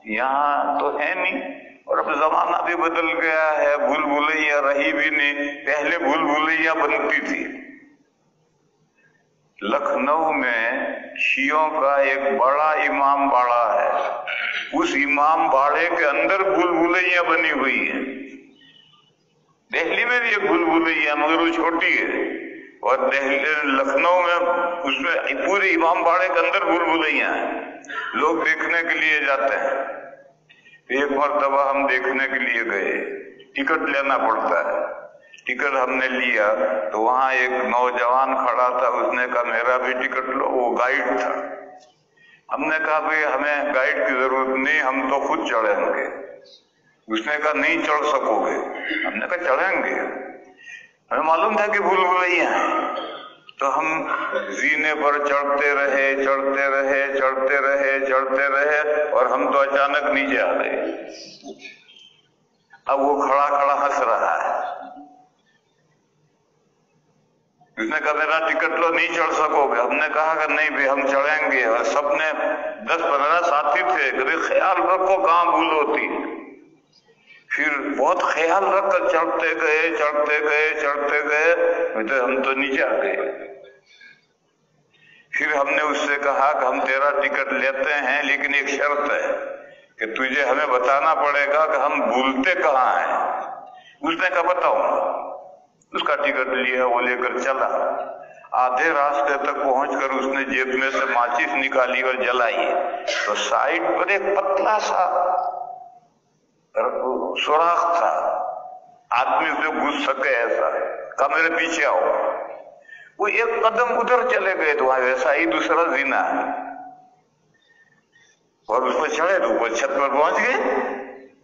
یہاں تو ہے نہیں، اور اب زمانہ بھی بدل گیا ہے، بھول بھلیاں رہی بھی نہیں، پہلے بھول بھلیاں بنتی تھی۔ लखनऊ में शियों का एक बड़ा इमाम बाड़ा है। उस इमाम बाड़े के अंदर भूल-भुलैया बनी हुई है। दिल्ली में भी एक भूल-भुलैया मगर वो छोटी है, और लखनऊ में उसमें पूरे इमाम बाड़े के अंदर भूल-भुलैया है। लोग देखने के लिए जाते हैं। एक मर्तबा हम देखने के लिए गए, टिकट लेना पड़ता है। टिकट हमने लिया तो वहां एक नौजवान खड़ा था, उसने कहा मेरा भी टिकट लो। वो गाइड था। हमने कहा भाई हमें गाइड की जरूरत नहीं, हम तो खुद चढ़ेंगे। उसने कहा नहीं चढ़ सकोगे। हमने कहा चढ़ेंगे। हमें मालूम था कि भूल-भुलैया है, तो हम जीने पर चढ़ते रहे चढ़ते रहे चढ़ते रहे चढ़ते रहे, और हम तो अचानक नीचे आ गए। अब वो खड़ा खड़ा हंस रहा है। उसने कहा मेरा टिकट लो, नहीं चढ़ सकोगे। हमने कहा कि नहीं भाई हम चढ़ेंगे। और सबने 10-15 साथी थे, कभी ख्याल रखो कहाँ भूल होती। फिर बहुत ख्याल रखकर चढ़ते गए चढ़ते गए चढ़ते गए, तो हम तो नीचे आ गए। फिर हमने उससे कहा कि हम तेरा टिकट लेते हैं, लेकिन एक शर्त है कि तुझे हमें बताना पड़ेगा कि हम भूलते कहाँ हैं। उसने कहा बताऊंगा। उसका टिकट लिया, वो लेकर चला। आधे रास्ते तक पहुंचकर उसने जेब में से माचिस निकाली और जलाई, तो साइड पर एक पतला सा सुराख था, आदमी उसमें घुस सके ऐसा। कहा मेरे पीछे आओ। वो एक कदम उधर चले गए तो वहां वैसा ही दूसरा जीना है, और उस पर चढ़े तो ऊपर छत पर पहुंच गए।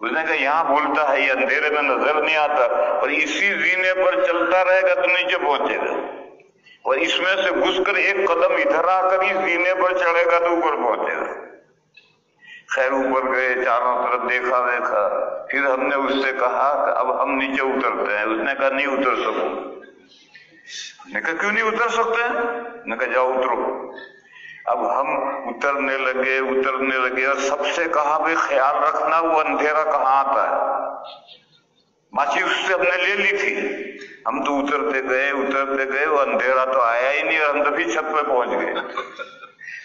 उसने कहा यहाँ भूलता है, ये अंधेरे में नजर नहीं आता, और इसी जीने पर चलता रहेगा तो नीचे पहुंचेगा, और इसमें से घुसकर एक कदम इधर आकर इस जीने पर चढ़ेगा तो ऊपर पहुंचेगा। खैर ऊपर गए, चारों तरफ देखा देखा। फिर हमने उससे कहा कि अब हम नीचे उतरते हैं। उसने कहा नहीं उतर सको। मैंने कहा क्यों नहीं उतर सकते? मैंने कहा जाओ उतरो। अब हम उतरने लगे और सबसे कहा भाई ख्याल रखना वो अंधेरा कहाँ आता है। माची उससे हमने ले ली थी। हम तो उतरते गए, वो अंधेरा तो आया ही नहीं, और हम तभी छत पे पहुंच गए।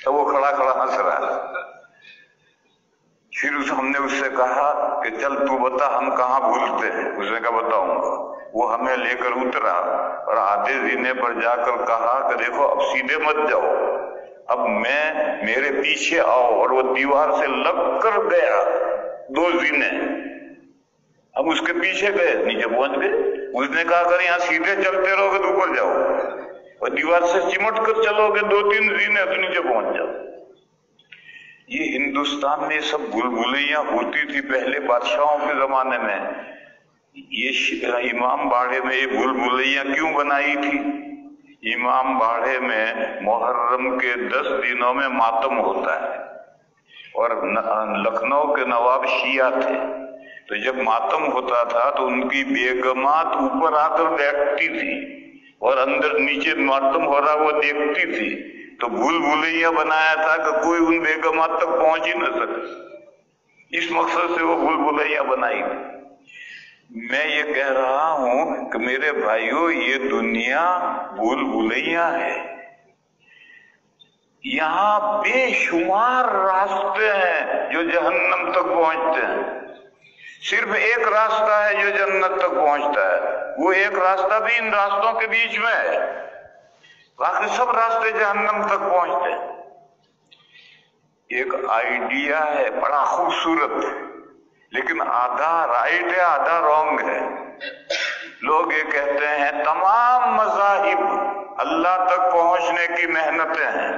तो वो खड़ा खड़ा हंस रहा। फिर हमने उससे कहा कि चल तू बता हम कहाँ भूलते हैं। उसने कहा बताऊंगा। वो हमें लेकर उतरा और आधे जीने पर जाकर कहा कि देखो अब सीधे मत जाओ, अब मेरे पीछे आओ। और वो दीवार से लग कर गया 2 जीने। हम उसके पीछे गए, नीचे पहुंच गए। उसने कहा अगर यहाँ सीधे चलते रहोगे तो ऊपर जाओ, और दीवार से चिमट कर चलोगे 2-3 जीने तो नीचे पहुंच जाओ। ये हिंदुस्तान में सब भूल-भुलैया होती थी पहले बादशाहों के जमाने में। ये इमाम बाड़े में ये भूल-भुलैया क्यों बनाई थी? इमाम बाड़े में मुहर्रम के 10 दिनों में मातम होता है, और लखनऊ के नवाब शिया थे, तो जब मातम होता था तो उनकी बेगमात ऊपर आकर बैठती थी, और अंदर नीचे मातम हो रहा वो देखती थी। तो भूल-भुलैया बनाया था कि कोई उन बेगमात तक पहुंच ही न सके। इस मकसद से वो भूल-भुलैया बनाई थी। मैं ये कह रहा हूं कि मेरे भाइयों ये दुनिया भूल-भुलैया है। यहाँ बेशुमार रास्ते हैं जो जहन्नम तक पहुंचते हैं। सिर्फ एक रास्ता है जो जन्नत तक पहुंचता है, वो एक रास्ता भी इन रास्तों के बीच में है, बाकी सब रास्ते जहन्नम तक पहुंचते हैं। एक आइडिया है बड़ा खूबसूरत, लेकिन आधा राइट है आधा रॉन्ग है। लोग ये कहते हैं तमाम मज़ाहिब अल्लाह तक पहुंचने की मेहनतें हैं,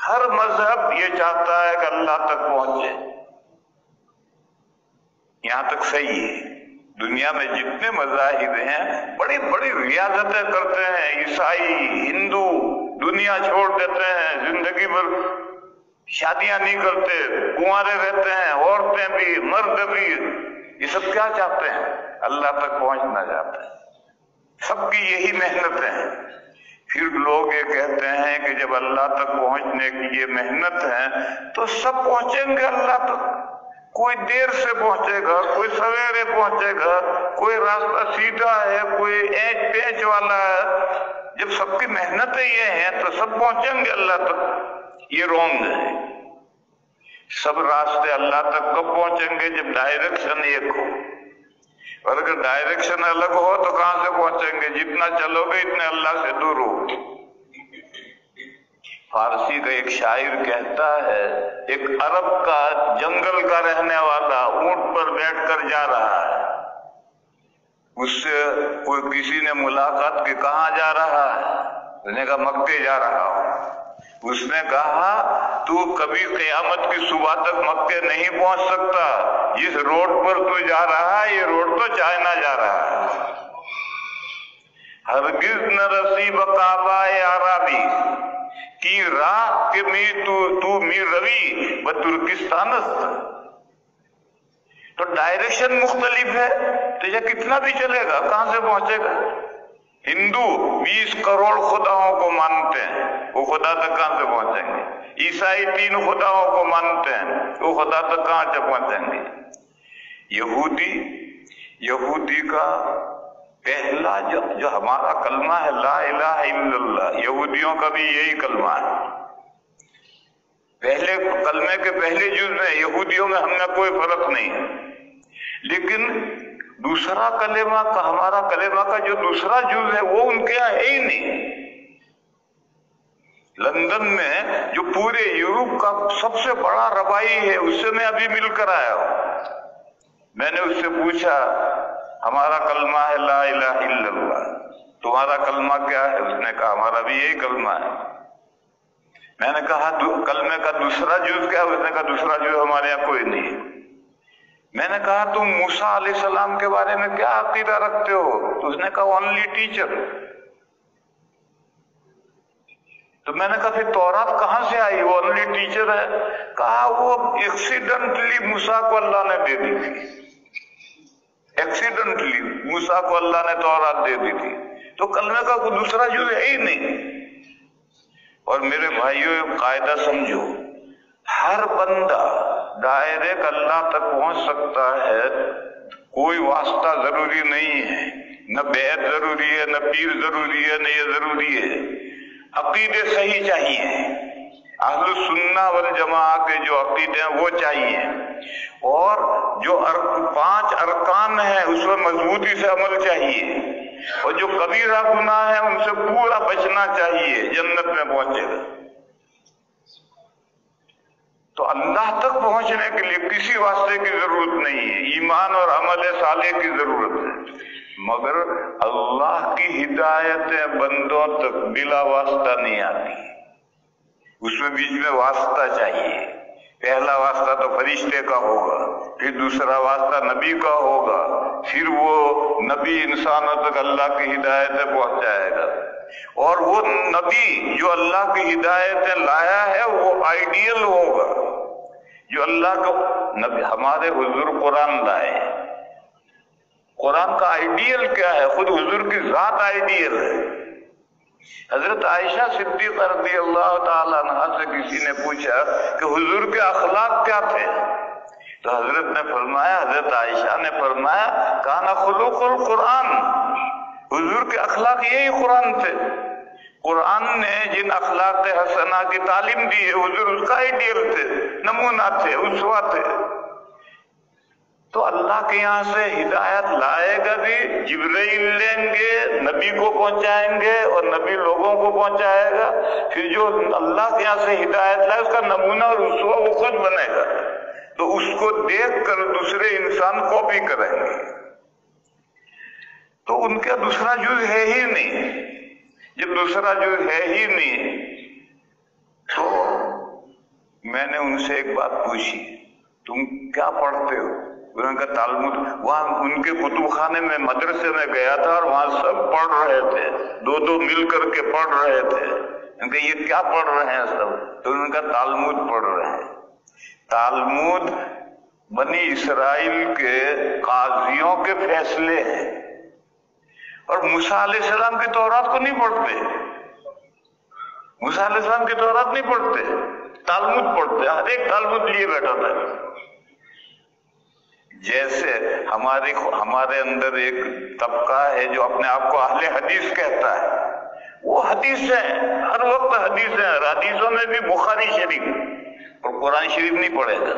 हर मजहब ये चाहता है कि अल्लाह तक पहुंचे। यहां तक सही है। दुनिया में जितने मज़ाहिब हैं बड़ी बड़ी रियादतें करते हैं, ईसाई हिंदू दुनिया छोड़ देते हैं, जिंदगी भर शादियां नहीं करते, कुंवारे रहते हैं, औरतें भी मर्द भी। ये सब क्या चाहते हैं? अल्लाह तक पहुंचना चाहते हैं। सबकी यही मेहनत है। फिर लोग ये कहते हैं कि जब अल्लाह तक पहुंचने की ये मेहनत है तो सब पहुंचेंगे अल्लाह तक। कोई देर से पहुंचेगा, कोई सवेरे पहुंचेगा, कोई रास्ता सीधा है, कोई एंच पेंच वाला है। जब सबकी मेहनतें ये हैं तो सब पहुंचेंगे अल्लाह तक। ये रॉन्ग है। सब रास्ते अल्लाह तक कब पहुंचेंगे? जब डायरेक्शन एक हो। और अगर डायरेक्शन अलग हो तो कहां से पहुंचेंगे? जितना चलोगे इतने अल्लाह से दूर हो। फारसी का एक शायर कहता है, एक अरब का जंगल का रहने वाला ऊंट पर बैठकर जा रहा है। उससे कोई किसी ने मुलाकात की, कहां जा रहा है? उसने कहा मक्के जा रहा हूं। उसने कहा तू कभी क़यामत की सुबह तक मक्के नहीं पहुंच सकता। जिस रोड पर तू जा रहा है ये रोड तो चाइना जा रहा है। हरगिज न रसी बकाबा अराबी की राह के मी तू मीर रवि व तुर्किस्तानस्त। तो डायरेक्शन मुख्तलिफ है तो यह कितना भी चलेगा कहां से पहुंचेगा? हिंदू 20 करोड़ खुदाओं को मानते हैं, वो खुदा तक कहां से पहुंचेंगे? ईसाई 3 खुदाओं को मानते हैं, वो खुदा तक कहां से पहुंचेंगे? यहूदी का पहला जो हमारा कलमा है ला इलाहा इल्लल्लाह, यहूदियों का भी यही कलमा है। पहले कलमे के पहले जुज में यहूदियों में हमने कोई फर्क नहीं है, लेकिन दूसरा कलेमा का, हमारा कलेमा का जो दूसरा जुज है वो उनके यहाँ है ही नहीं। लंदन में जो पूरे यूरोप का सबसे बड़ा रबाई है उससे मैं अभी मिलकर आया हूं। मैंने उससे पूछा हमारा कलमा है ला इलाहा इल्लल्लाह, तुम्हारा कलमा क्या है? उसने कहा हमारा भी यही कलमा है। मैंने कहा कलमे का दूसरा जुज क्या? उसने कहा दूसरा जुज हमारे यहाँ कोई नहीं है। मैंने कहा तुम मूसा अलैहिस्सलाम के बारे में क्या अकीदा रखते हो? तो उसने कहा ओनली टीचर। तो मैंने कहा फिर तौरात कहां से आई? वो ओनली टीचर है। कहा वो एक्सीडेंटली मूसा को अल्लाह ने दे दी थी। एक्सीडेंटली मूसा को अल्लाह ने तौरात दे दी थी। तो कलमे का कोई दूसरा जुज है ही नहीं। और मेरे भाइयों कायदा समझो, हर बंदा डायरेक्ट अल्लाह तक पहुंच सकता है, कोई वास्ता जरूरी नहीं है, न बैत जरूरी है, न पीर जरूरी है, न ये जरूरी है। अकीदे सही चाहिए, अहलुस सुन्ना वल जमाअ के जो अकीदे हैं वो चाहिए, और जो 5 अरकान है उसमें मजबूती से अमल चाहिए, और जो कबीरा गुनाह है उनसे पूरा बचना चाहिए, जन्नत में पहुंचेगा। तो अल्लाह तक पहुंचने के लिए किसी वास्ते की जरूरत नहीं है, ईमान और अमल साले की जरूरत है। मगर अल्लाह की हिदायतें बंदों तक बिला वास्ता नहीं आती, उसमें बीच में वास्ता चाहिए। पहला वास्ता तो फरिश्ते का होगा, फिर दूसरा वास्ता नबी का होगा, फिर वो नबी इंसानों तक अल्लाह की हिदायतें पहुंचाएगा। और वो नबी जो अल्लाह की हिदायतें लाया है वो आइडियल होगा, जो अल्लाह को नबी हमारे हुजूर कुरान लाए। कुरान का आइडियल क्या है? खुद हुजूर की जात आइडियल है। हजरत आयशा सिद्दीक़ा रज़ियल्लाहु ताला अन्हा से किसी ने पूछा कि हुजूर के अखलाक क्या थे? तो हजरत ने फरमाया, हजरत आयशा ने फरमाया काना खुलुकुल कुरान, हुजूर के अखलाक यही कुरान थे। कुरान ने जिन अखलाक हसना की तालीम दी है हुजूर उसका आइडियल थे, नमूना थे, उसवा थे। तो अल्लाह के यहाँ से हिदायत लाएगा भी, जिब्राइल लेंगे, नबी को पहुंचाएंगे और नबी लोगों को पहुंचाएगा। फिर जो अल्लाह के यहाँ से हिदायत लाए उसका नमूना और उसवा वो खुद बनेगा, तो उसको देख कर दूसरे इंसान कॉपी करेंगे। तो उनका दूसरा जुज है ही नहीं। जब दूसरा जुज है ही नहीं तो मैंने उनसे एक बात पूछी, तुम क्या पढ़ते हो? उन्होंने कहा तालमुद। वहां उनके कुतुब खाने में मदरसे में गया था और वहां सब पढ़ रहे थे, 2-2 मिल करके पढ़ रहे थे। उनके ये क्या पढ़ रहे हैं सब? तो उन्होंने कहा तालमुद पढ़ रहे हैं। तालमुद बनी इसराइल के काजियों के फैसले हैं, और मूसा अलैहिस्सलाम की तौरात को नहीं पढ़ते, मूसा अलैहिस्सलाम की तौरात नहीं पढ़ते, तालमुद पढ़ते। हर एक तालमुद लिए बैठा था। जैसे हमारे अंदर एक तबका है जो अपने आप को अहले हदीस कहता है, وہ حدیثیں ہر وقت حدیثیں، حدیثوں میں بھی بخاری شریف، اور قرآن شریف نہیں پڑھے گا،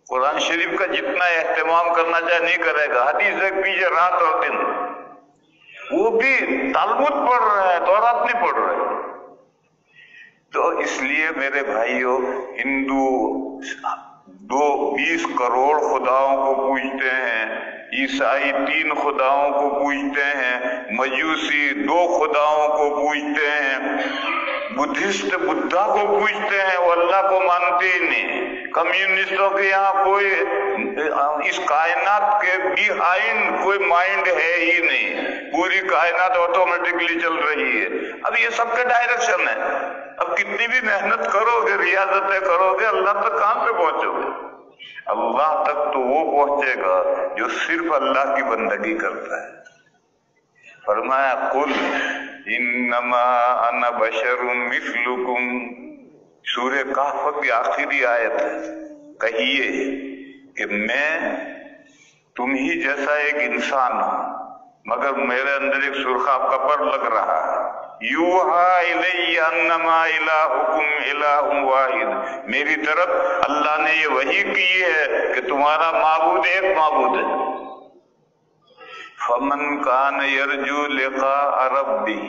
قرآن شریف کا جتنا اہتمام کرنا چاہے نہیں کرے گا، حدیث ایک پیچھے رات اور دن، وہ بھی تالمود پڑھ رہا ہے، تورات نہیں پڑھ رہے۔ تو اس لیے میرے بھائیوں، ہندو 20 کروڑ خداؤں کو پوجتے ہیں، عیسائی 3 خداؤں کو پوجتے ہیں، مجوسی 2 خداؤں کو پوجتے ہیں، بدھسٹ بدھا کو پوجتے ہیں، وہ اللہ کو مانتے ہی نہیں۔ کمیونسٹوں کے یہاں کوئی اس کائنات کے بیہائنڈ کوئی مائنڈ ہے ہی نہیں، پوری کائنات آٹومیٹکلی چل رہی ہے۔ اب یہ سب کا ڈائریکشن ہے، اب کتنی بھی محنت کرو گے، ریاضتیں کرو گے، اللہ تک کہاں پہ پہنچو گے؟ اللہ تک تو وہ پہنچے گا جو صرف اللہ کی بندگی کرتا ہے۔ فرمایا قل انما انا بشر مثلکم، سورہ کہف کی آخری آیت ہے، کہیے کہ میں تم ہی جیسا ایک انسان ہوں، مگر میرے اندر ایک سرخا کپڑ لگ رہا ہے۔ یوحا الی انما الہکم الہ واحد، میری طرف اللہ نے یہ وحی کی ہے کہ تمہارا معبود ایک معبود ہے۔ فمن کان یرجو لقاء ربہ،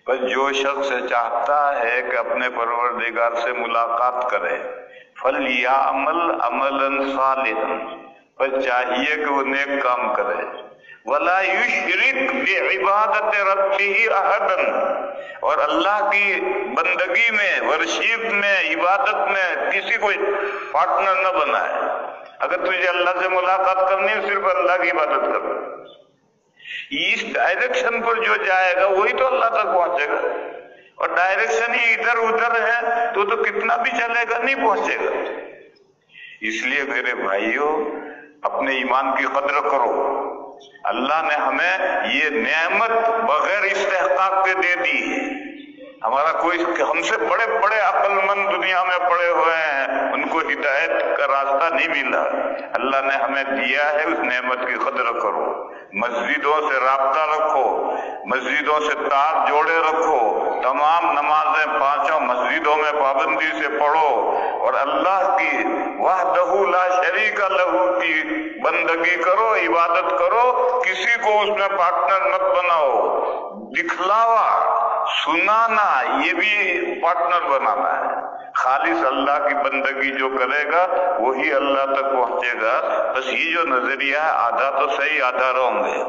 بس جو شخص چاہتا ہے کہ اپنے پروردگار سے ملاقات کرے، فلیعمل عملا صالحا، بس چاہیے کہ وہ نیک کام کرے، ولا یشرک بعبادت ربہ احدا، اور اللہ کی بندگی میں، ورشپ میں، عبادت میں کسی کو پارٹنر نہ بنائے۔ اگر تجھے اللہ سے ملاقات کرنی ہے صرف اللہ کی عبادت کر، اس ڈائریکشن پر جو جائے گا وہی تو اللہ تک پہنچے گا، اور ڈائریکشن ہی ادھر ادھر ہے تو کتنا بھی چلے گا نہیں پہنچے گا۔ اس لیے میرے بھائیوں، اپنے ایمان کی قدر کرو۔ اللہ نے ہمیں یہ نعمت بغیر استحقاق کے دے دی ہے۔ ہمارا کوئی، ہم سے بڑے بڑے عقل مند دنیا میں پڑے ہوئے ہیں، ان کو ہدایت کا راستہ نہیں ملا، اللہ نے ہمیں دیا ہے، اس نعمت کی قدر کرو۔ مسجدوں سے رابطہ رکھو، مسجدوں سے تار جوڑے رکھو، تمام نمازیں 5 مسجدوں میں پابندی سے پڑھو، اور اللہ کی وحدہ لا شریک لہ کی بندگی کرو، عبادت کرو، کسی کو اس میں پارٹنر مت بناؤ۔ دکھلاوا، سنانا، یہ بھی پارٹنر بنانا ہے۔ خالص اللہ کی بندگی جو کرے گا وہی اللہ تک پہنچے گا۔ بس یہ جو نظریہ ہے آدھا تو صحیح آدھا رونگ ہے،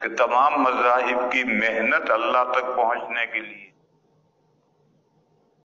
کہ تمام مذاہب کی محنت اللہ تک پہنچنے کے لیے